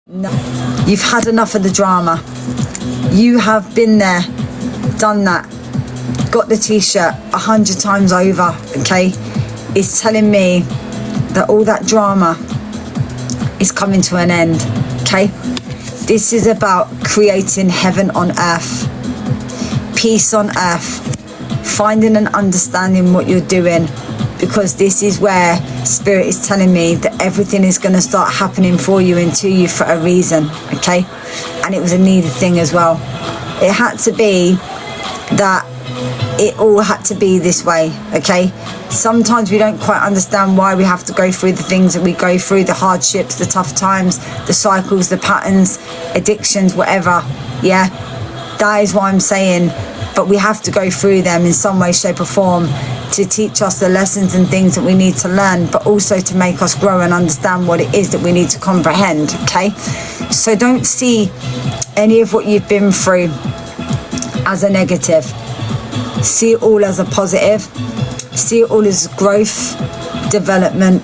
No, you've had enough of the drama. You have been there, done that, got the t-shirt 100 times over, okay? It's telling me that all that drama is coming to an end, okay? This is about creating heaven on earth, peace on earth, finding and understanding what you're doing, because this is where Spirit is telling me that everything is going to start happening for you and to you for a reason, okay? And it was a needed thing as well. It had to be that it all had to be this way, okay? Sometimes we don't quite understand why we have to go through the things that we go through, the hardships, the tough times, the cycles, the patterns, addictions, whatever, yeah? That is why I'm saying, but we have to go through them in some way, shape or form to teach us the lessons and things that we need to learn, but also to make us grow and understand what it is that we need to comprehend, okay? So don't see any of what you've been through as a negative. See it all as a positive. See it all as growth, development,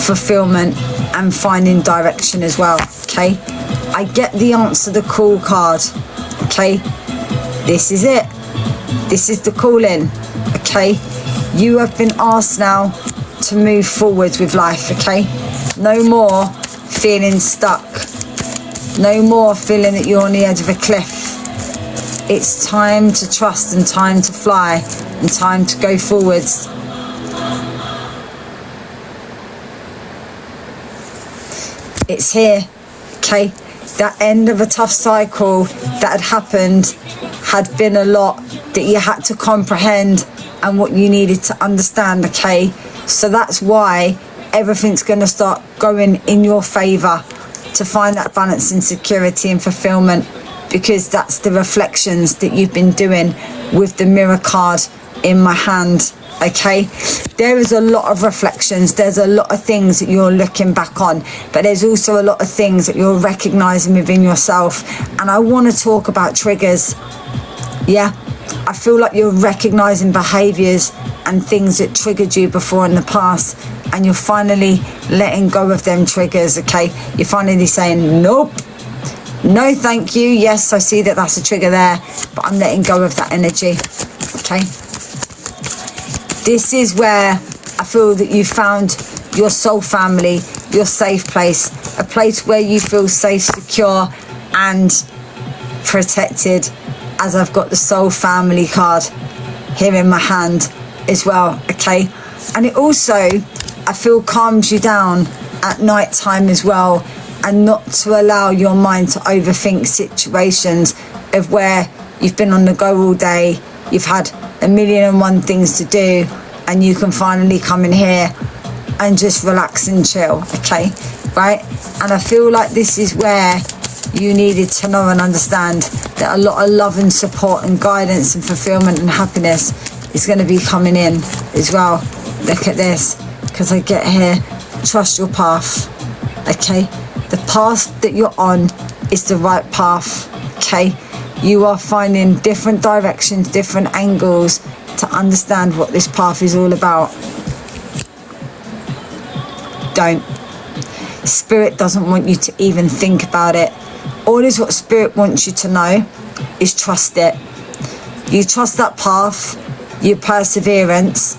fulfillment, and finding direction as well, okay? I get the answer the call card, okay? This is it. This is the calling, okay? You have been asked now to move forwards with life, okay? No more feeling stuck. No more feeling that you're on the edge of a cliff. It's time to trust and time to fly and time to go forwards. It's here, okay? That end of a tough cycle that had happened had been a lot that you had to comprehend and what you needed to understand, okay? So that's why everything's going to start going in your favour to find that balance and security and fulfillment, because that's the reflections that you've been doing with the mirror card in my hand, okay? There is a lot of reflections, there's a lot of things that you're looking back on, but there's also a lot of things that you're recognising within yourself. And I want to talk about triggers, yeah? I feel like you're recognising behaviours and things that triggered you before in the past, and you're finally letting go of them triggers, okay? You're finally saying, nope, no thank you. Yes, I see that that's a trigger there, but I'm letting go of that energy, okay? This is where I feel that you found your soul family, your safe place, a place where you feel safe, secure and protected, as I've got the soul family card here in my hand as well, okay? And it also, I feel, calms you down at night time as well, and not to allow your mind to overthink situations of where you've been on the go all day, you've had 1,000,001 things to do, and you can finally come in here and just relax and chill, okay? Right? And I feel like this is where you needed to know and understand that a lot of love and support and guidance and fulfillment and happiness is going to be coming in as well. Look at this, because I get here, trust your path, okay? The path that you're on is the right path, okay? You are finding different directions, different angles to understand what this path is all about. Don't. Spirit doesn't want you to even think about it. All is what Spirit wants you to know is trust it. You trust that path, your perseverance,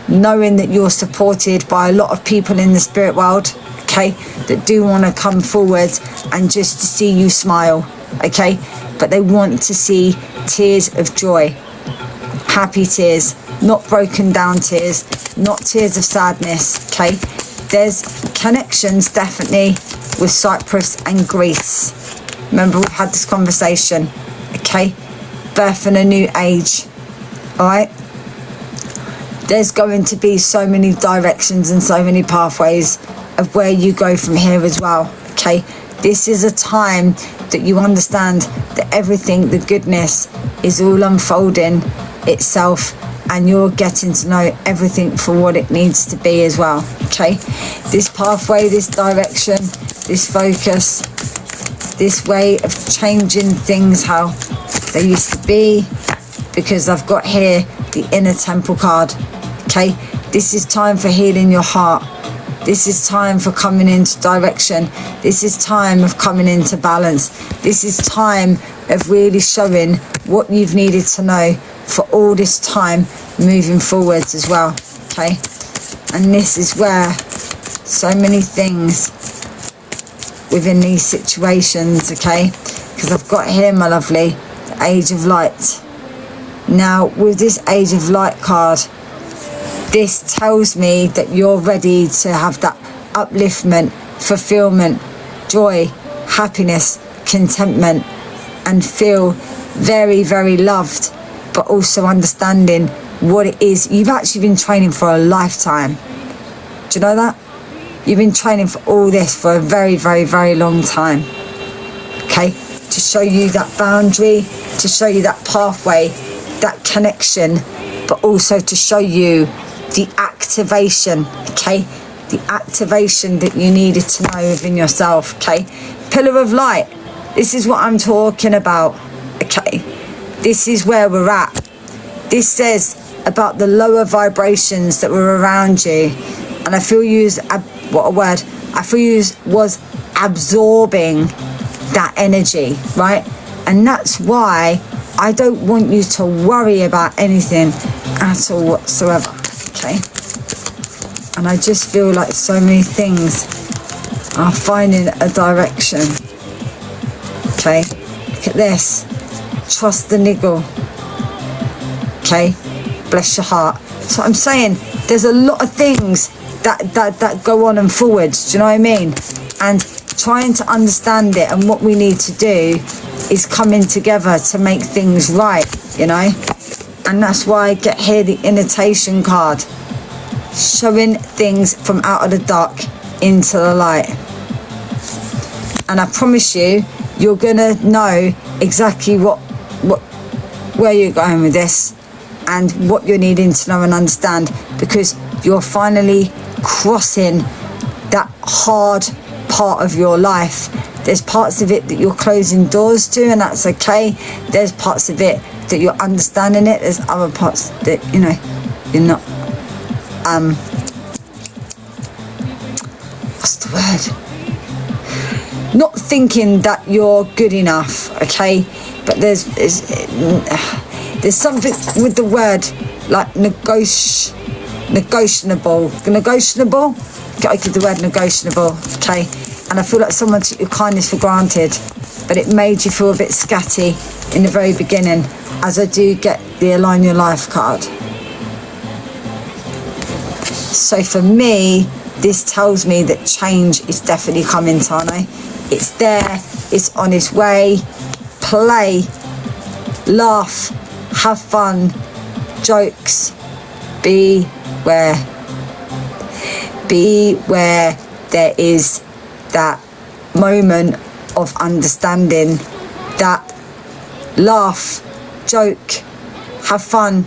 knowing that you're supported by a lot of people in the spirit world, okay, that do want to come forward and just to see you smile, okay? But they want to see tears of joy, happy tears, not broken down tears, not tears of sadness, okay? There's connections definitely with Cyprus and Greece. Remember, we've had this conversation, okay? Birth in a new age, all right? There's going to be so many directions and so many pathways of where you go from here as well, okay? This is a time that you understand that everything, the goodness, is all unfolding itself, and you're getting to know everything for what it needs to be as well, okay? This pathway, this direction, this focus, this way of changing things how they used to be, because I've got here the inner temple card, okay? This is time for healing your heart, This is time for coming into direction. This is time of coming into balance. This is time of really showing what you've needed to know for all this time moving forwards as well, okay? And this is where so many things within these situations, okay? Because I've got here, my lovely, the Age of Light. Now, with this Age of Light card, this tells me that you're ready to have that upliftment, fulfillment, joy, happiness, contentment, and feel very, very loved, but also understanding what it is. You've actually been training for a lifetime. Do you know that? You've been training for all this for a very, very, very long time. Okay? To show you that boundary, to show you that pathway, that connection, but also to show you the activation, okay? The activation that you needed to know within yourself, okay? Pillar of light. This is what I'm talking about, okay? This is where we're at. This says about the lower vibrations that were around you. And I feel you was absorbing that energy, right? And that's why I don't want you to worry about anything at all whatsoever, okay? And I just feel like so many things are finding a direction, okay? Look at this. Trust the niggle, okay? Bless your heart. That's what I'm saying. There's a lot of things that go on and forwards, do you know what I mean? And trying to understand it, and what we need to do is coming together to make things right, you know? And that's why I get here the invitation card, showing things from out of the dark into the light. And I promise you, you're gonna know exactly where you're going with this and what you're needing to know and understand, because you're finally crossing that hard part of your life. There's parts of it that you're closing doors to, and that's okay. There's parts of it that you're understanding it. There's other parts that, you know, you're not what's the word? Not thinking that you're good enough, okay? But there's something with the word like negotiable. I give the word negotiable, okay? And I feel like someone took your kindness for granted, but it made you feel a bit scatty in the very beginning, as I do get the Align Your Life card. So for me, this tells me that change is definitely coming, Tarno. It's there, it's on its way. Play, laugh, have fun, jokes, be where there is that moment of understanding, that laugh, joke, have fun.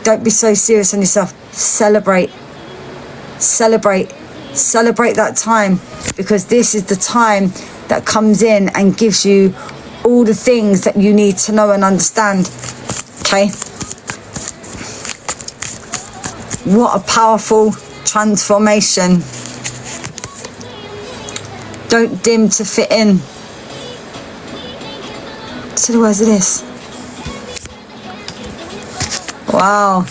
Don't be so serious on yourself. Celebrate that time, because this is the time that comes in and gives you all the things that you need to know and understand, okay? What a powerful transformation. Don't dim to fit in. So the words of this. Wow.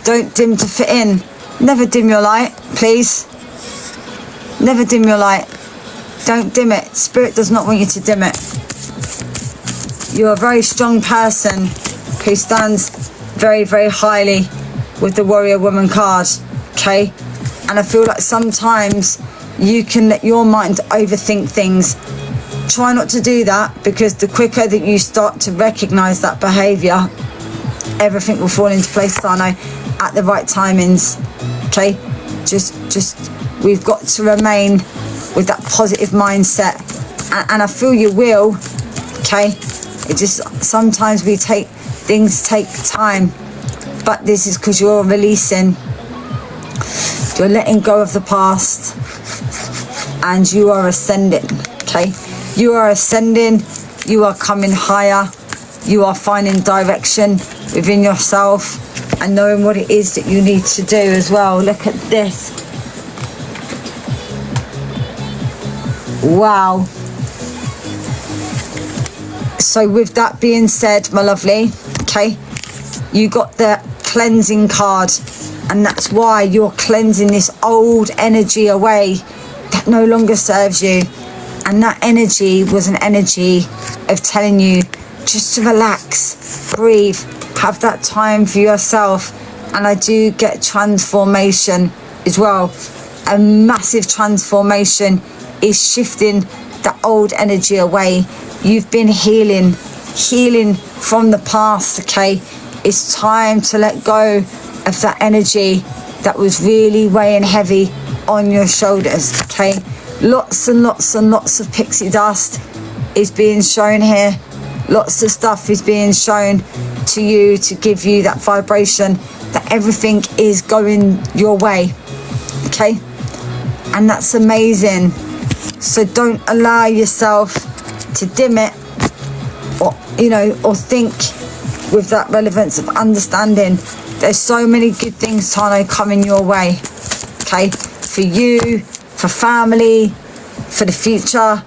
Don't dim to fit in. Never dim your light, please. Never dim your light. Don't dim it. Spirit does not want you to dim it. You're a very strong person who stands very, very highly with the Warrior Woman card, okay? And I feel like sometimes you can let your mind overthink things. Try not to do that, because the quicker that you start to recognize that behavior, everything will fall into place, Tarno, at the right timings, okay? Just we've got to remain with that positive mindset, and I feel you will, okay? It just, sometimes things take time, but this is because you're releasing, you're letting go of the past, and you are ascending, okay? You are ascending, you are coming higher, you are finding direction within yourself and knowing what it is that you need to do as well. Look at this. Wow. So with that being said, my lovely, okay, you got the cleansing card, and that's why you're cleansing this old energy away that no longer serves you. And that energy was an energy of telling you just to relax, breathe, have that time for yourself. And I do get transformation as well. A massive transformation is shifting the old energy away. You've been healing from the past, okay? It's time to let go of that energy that was really weighing heavy on your shoulders, okay? Lots and lots and lots of pixie dust is being shown here. Lots of stuff is being shown to you to give you that vibration that everything is going your way, okay? And that's amazing. So don't allow yourself to dim it, or or think with that relevance of understanding. There's so many good things, Tarno, coming your way, okay? For you, for family, for the future,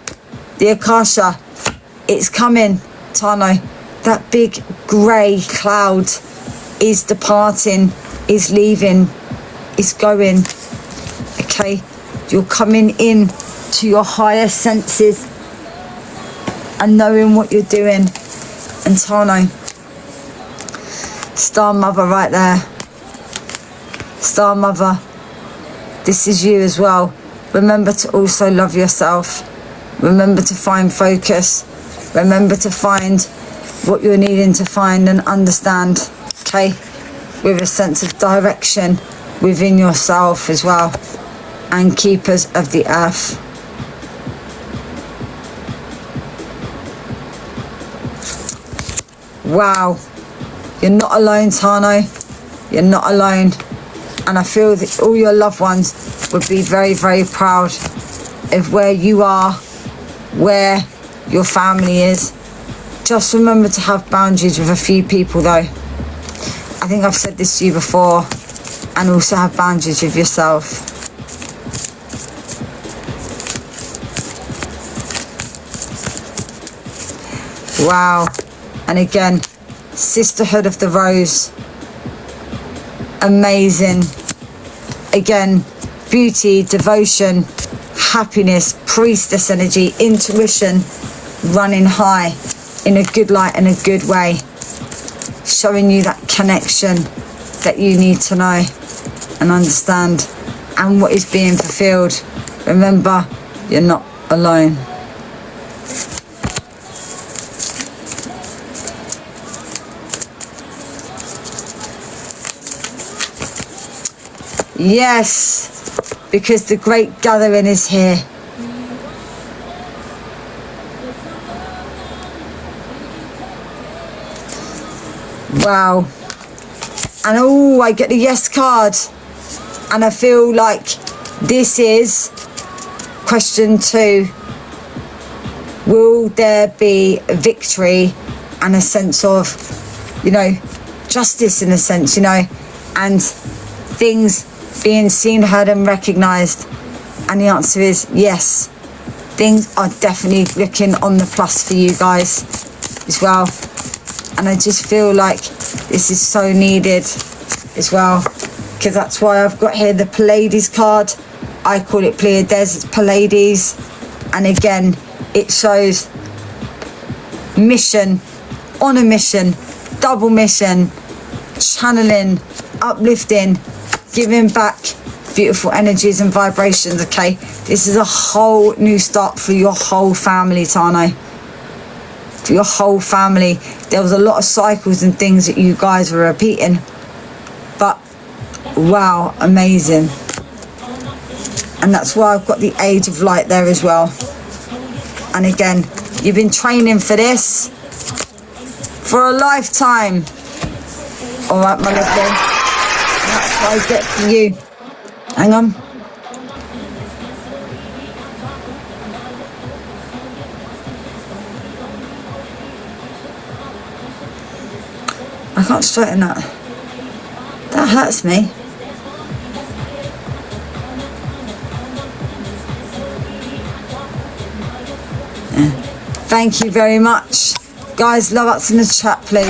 the Akasha, it's coming, Tarno. That big grey cloud is departing, is leaving, is going, okay? You're coming in to your higher senses and knowing what you're doing. And Tarno, Star Mother right there. Star Mother, this is you as well. Remember to also love yourself. Remember to find focus. Remember to find what you're needing to find and understand, okay? With a sense of direction within yourself as well. And keepers of the earth. Wow. You're not alone, Tarno. You're not alone. And I feel that all your loved ones would be very, very proud of where you are, where your family is. Just remember to have boundaries with a few people though. I think I've said this to you before. And also have boundaries with yourself. Wow. And again, Sisterhood of the Rose. Amazing. Again, beauty, devotion, happiness, priestess energy, intuition, running high in a good light and a good way. Showing you that connection that you need to know and understand, and what is being fulfilled. Remember, you're not alone. Yes, because the great gathering is here. Wow. And oh, I get the yes card. And I feel like this is question 2. Will there be a victory and a sense of, justice in a sense, and things being seen, heard and recognised? And the answer is yes. Things are definitely looking on the plus for you guys as well. And I just feel like this is so needed as well, because that's why I've got here the Pleiades card. I call it Pleiades, it's Pleiades. And again, it shows mission, on a mission, double mission, channeling, uplifting, giving back beautiful energies and vibrations, okay? This is a whole new start for your whole family, Tarno. For your whole family. There was a lot of cycles and things that you guys were repeating. But, wow, amazing. And that's why I've got the Age of Light there as well. And again, you've been training for this for a lifetime. All right, my lovely. That's what I get for you. Hang on. I can't straighten that. That hurts me. Thank you very much. Guys, love ups in the chat, please.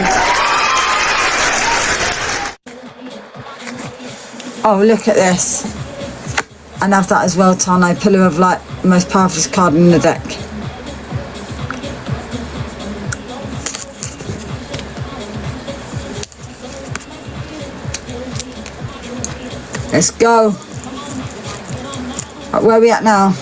Oh, look at this. And have that as well, Tarno. Pillar of Light, most powerful card in the deck. Let's go. Right, where are we at now?